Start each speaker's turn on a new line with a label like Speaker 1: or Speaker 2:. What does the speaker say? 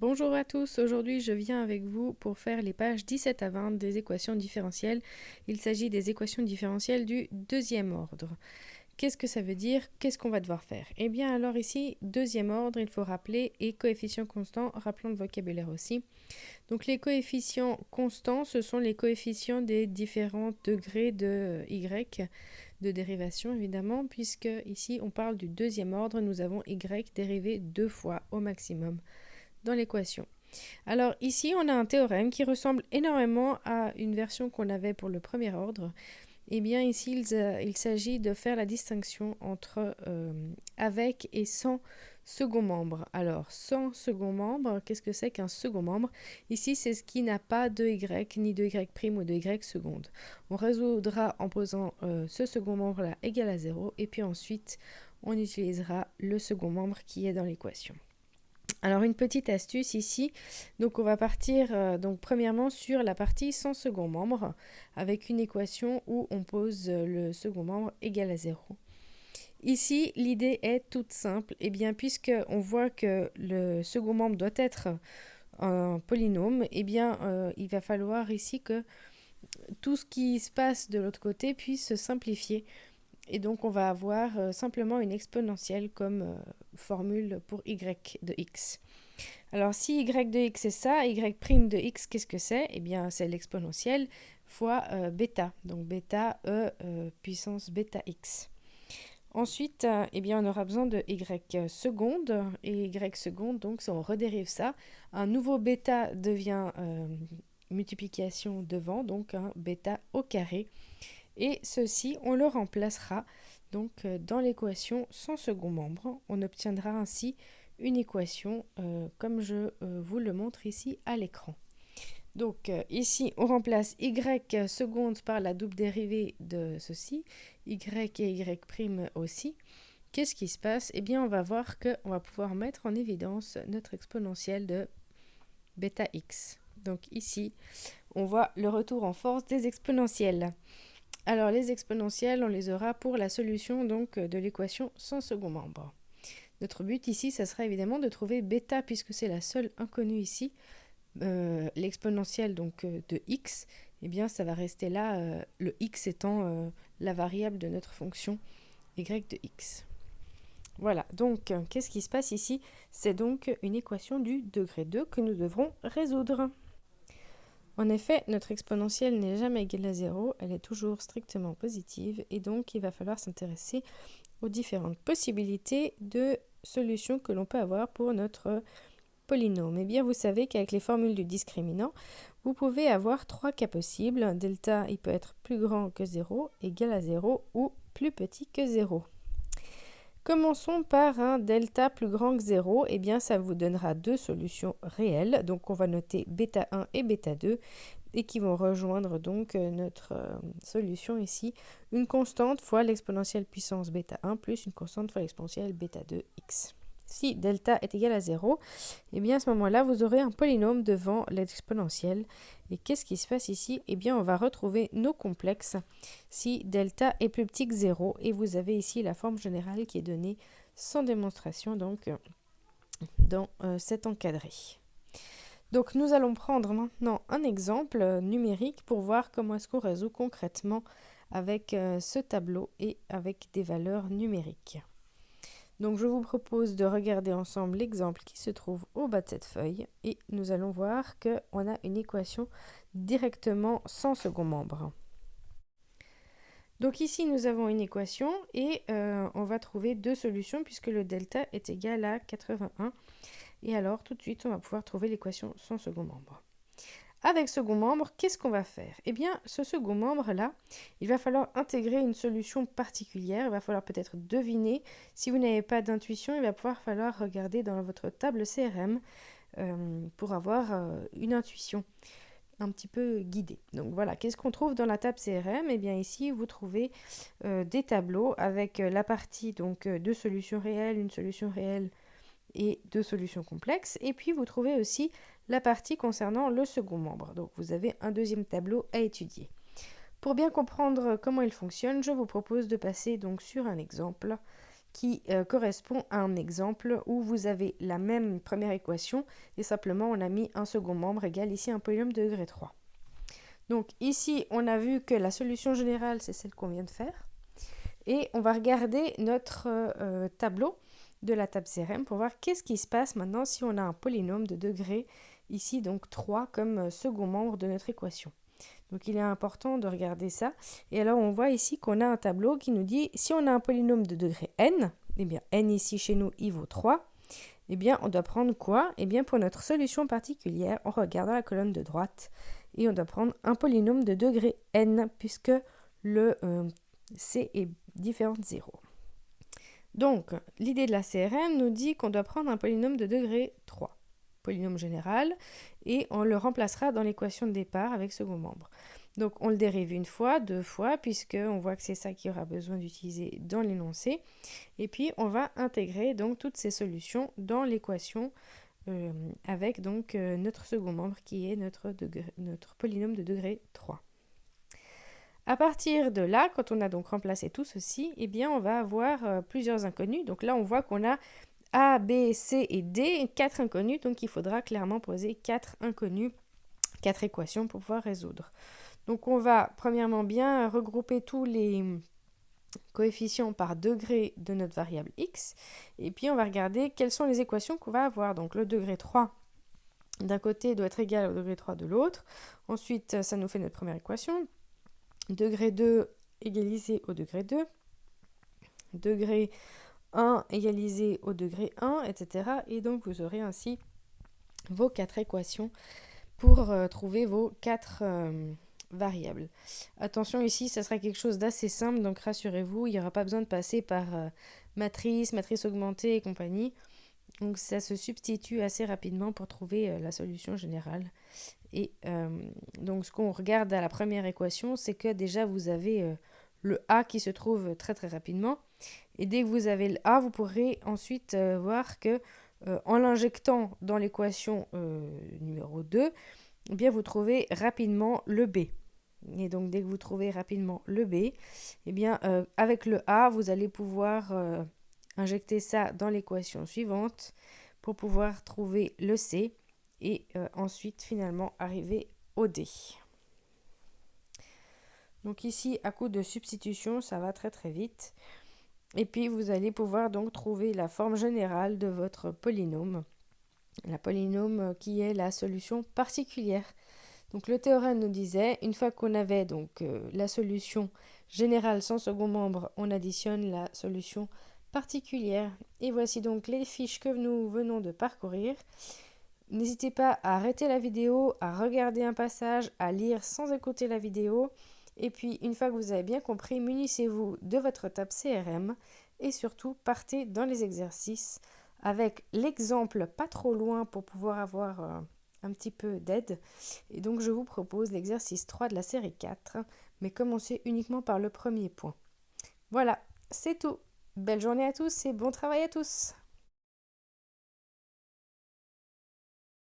Speaker 1: Bonjour à tous, aujourd'hui je viens avec vous pour faire les pages 17 à 20 des équations différentielles. Il s'agit des équations différentielles du deuxième ordre. Qu'est-ce que ça veut dire? Qu'est-ce qu'on va devoir faire? Eh bien alors ici, deuxième ordre, il faut rappeler, et coefficients constants, rappelons le vocabulaire aussi. Donc les coefficients constants, ce sont les coefficients des différents degrés de y, de dérivation évidemment, puisque ici on parle du deuxième ordre, nous avons y dérivé 2 fois au maximum dans l'équation. Alors ici, on a un théorème qui ressemble énormément à une version qu'on avait pour le premier ordre. Eh bien ici, il s'agit de faire la distinction entre avec et sans second membre. Alors, sans second membre, qu'est-ce que c'est qu'un second membre? Ici, c'est ce qui n'a pas de y, ni de y' ou de y seconde. On résoudra en posant ce second membre-là égal à 0, et puis ensuite, on utilisera le second membre qui est dans l'équation. Alors une petite astuce ici, donc on va partir donc premièrement sur la partie sans second membre avec une équation où on pose le second membre égal à 0. Ici l'idée est toute simple, et bien puisque on voit que le second membre doit être un polynôme, et bien il va falloir ici que tout ce qui se passe de l'autre côté puisse se simplifier. Et donc on va avoir simplement une exponentielle comme formule pour y de x. Alors si y de x est ça, y' de x, qu'est-ce que c'est? Eh bien c'est l'exponentielle fois bêta, donc bêta puissance bêta x. Ensuite, eh bien, on aura besoin de y seconde, et y seconde, donc si on redérive ça, un nouveau bêta devient multiplication devant, donc un bêta au carré. Et ceci, on le remplacera donc dans l'équation sans second membre. On obtiendra ainsi une équation comme je vous le montre ici à l'écran. Donc ici, on remplace y seconde par la double dérivée de ceci, y et y' aussi. Qu'est-ce qui se passe? Eh bien, on va voir qu'on va pouvoir mettre en évidence notre exponentielle de bêta x. Donc ici, on voit le retour en force des exponentielles. Alors les exponentielles, on les aura pour la solution donc de l'équation sans second membre. Notre but ici, ça sera évidemment de trouver bêta puisque c'est la seule inconnue ici. L'exponentielle donc de x, eh bien ça va rester là, le x étant la variable de notre fonction y de x. Voilà, donc qu'est-ce qui se passe ici? C'est donc une équation du degré 2 que nous devrons résoudre. En effet, notre exponentielle n'est jamais égale à 0, elle est toujours strictement positive, et donc il va falloir s'intéresser aux différentes possibilités de solutions que l'on peut avoir pour notre polynôme. Eh bien, vous savez qu'avec les formules du discriminant, vous pouvez avoir 3 cas possibles. Delta, il peut être plus grand que 0, égal à 0 ou plus petit que 0. Commençons par un delta plus grand que 0. Eh bien, ça vous donnera 2 solutions réelles. Donc, on va noter bêta 1 et bêta 2 et qui vont rejoindre donc notre solution ici. Une constante fois l'exponentielle puissance bêta 1 plus une constante fois l'exponentielle bêta 2 x. Si delta est égal à 0, eh bien à ce moment-là, vous aurez un polynôme devant l'exponentielle. Et qu'est-ce qui se passe ici? Eh bien, on va retrouver nos complexes si delta est plus petit que 0. Et vous avez ici la forme générale qui est donnée sans démonstration donc dans cet encadré. Donc nous allons prendre maintenant un exemple numérique pour voir comment est-ce qu'on résout concrètement avec ce tableau et avec des valeurs numériques. Donc je vous propose de regarder ensemble l'exemple qui se trouve au bas de cette feuille et nous allons voir qu'on a une équation directement sans second membre. Donc ici nous avons une équation et on va trouver 2 solutions puisque le delta est égal à 81. Et alors tout de suite on va pouvoir trouver l'équation sans second membre. Avec second membre, qu'est-ce qu'on va faire? Eh bien, ce second membre-là, il va falloir intégrer une solution particulière. Il va falloir peut-être deviner. Si vous n'avez pas d'intuition, il va falloir regarder dans votre table CRM pour avoir une intuition un petit peu guidée. Donc voilà, qu'est-ce qu'on trouve dans la table CRM? Eh bien ici, vous trouvez des tableaux avec la partie donc 2 solutions réelles, une solution réelle et 2 solutions complexes. Et puis, vous trouvez aussi la partie concernant le second membre. Donc, vous avez un deuxième tableau à étudier. Pour bien comprendre comment il fonctionne, je vous propose de passer donc sur un exemple qui correspond à un exemple où vous avez la même première équation et simplement on a mis un second membre égal ici un polynôme de degré 3. Donc ici, on a vu que la solution générale, c'est celle qu'on vient de faire. Et on va regarder notre tableau de la table CRM pour voir qu'est-ce qui se passe maintenant si on a un polynôme de degré, ici donc 3 comme second membre de notre équation. Donc il est important de regarder ça. Et alors on voit ici qu'on a un tableau qui nous dit si on a un polynôme de degré n, eh bien n ici chez nous il vaut 3, eh bien on doit prendre quoi? Eh bien pour notre solution particulière, on regarde dans la colonne de droite et on doit prendre un polynôme de degré n puisque le c est différent de 0. Donc, l'idée de la CRM nous dit qu'on doit prendre un polynôme de degré 3, polynôme général, et on le remplacera dans l'équation de départ avec second membre. Donc, on le dérive une fois, deux fois, puisqu'on voit que c'est ça qu'il y aura besoin d'utiliser dans l'énoncé. Et puis, on va intégrer donc toutes ces solutions dans l'équation avec donc notre second membre qui est notre polynôme de degré 3. À partir de là, quand on a donc remplacé tout ceci, eh bien on va avoir plusieurs inconnus. Donc là, on voit qu'on a A, B, C et D, 4 inconnus. Donc il faudra clairement poser 4 inconnus, 4 équations pour pouvoir résoudre. Donc on va premièrement bien regrouper tous les coefficients par degré de notre variable x. Et puis on va regarder quelles sont les équations qu'on va avoir. Donc le degré 3 d'un côté doit être égal au degré 3 de l'autre. Ensuite, ça nous fait notre première équation. Degré 2 égalisé au degré 2, degré 1 égalisé au degré 1, etc. Et donc vous aurez ainsi vos 4 équations pour trouver vos 4 variables. Attention ici, ça sera quelque chose d'assez simple, donc rassurez-vous, il n'y aura pas besoin de passer par matrice augmentée et compagnie. Donc ça se substitue assez rapidement pour trouver la solution générale. Et donc ce qu'on regarde à la première équation, c'est que déjà vous avez le A qui se trouve très très rapidement. Et dès que vous avez le A, vous pourrez ensuite voir que en l'injectant dans l'équation numéro 2, eh bien vous trouvez rapidement le B. Et donc dès que vous trouvez rapidement le B, eh bien avec le A, vous allez pouvoir injecter ça dans l'équation suivante pour pouvoir trouver le C et ensuite finalement arriver au D. Donc ici, à coup de substitution, ça va très très vite. Et puis vous allez pouvoir donc trouver la forme générale de votre polynôme. La polynôme qui est la solution particulière. Donc le théorème nous disait, une fois qu'on avait donc la solution générale sans second membre, on additionne la solution particulière. Et voici donc les fiches que nous venons de parcourir. N'hésitez pas à arrêter la vidéo, à regarder un passage, à lire sans écouter la vidéo. Et puis, une fois que vous avez bien compris, munissez-vous de votre table CRM et surtout, partez dans les exercices avec l'exemple pas trop loin pour pouvoir avoir un petit peu d'aide. Et donc, je vous propose l'exercice 3 de la série 4, mais commencez uniquement par le premier point. Voilà, c'est tout. Belle journée à tous et bon travail à tous.